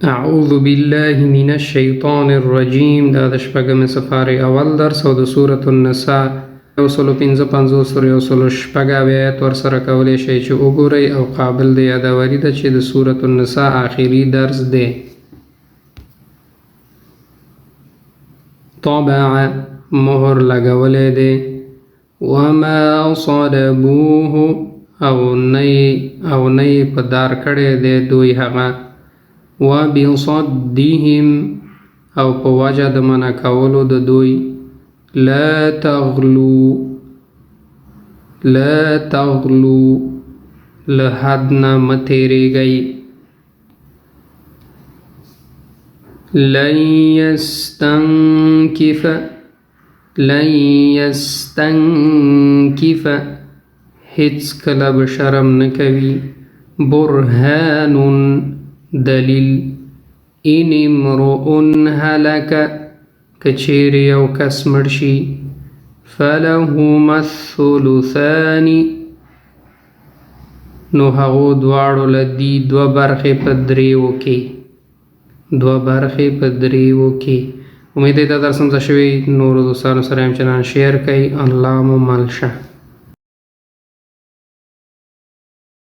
اعوذ بالله من الشیطان الرجیم. دا د شپږمې سپارې اول درس او د سورة النساء 155 سورې 106 آیات ورسره کولی شئ چې وګورئ او قابل د یادوري ده چې د سورة النساء آخري درس دی. طبع مهر لګولی دی، وما صدبوه او نه په دار کړی دی دوی هغه، وبصدهم او په وجه د منع کولو د دوی، لا تغلو له حد نه مه تیریږئ. لن يستنكف هیڅ کله به شرم نه کوي، برهان دلیل، ان امرؤ هلک کچیرې یو کس مړ شي، فلهما الثلثان نو هغو دواړو له دي دوه برخې په دریو کې. امید ده درس سمزه شوی. نورو دوستانو سره هم چنان شیر کوي. الله مو مل شه.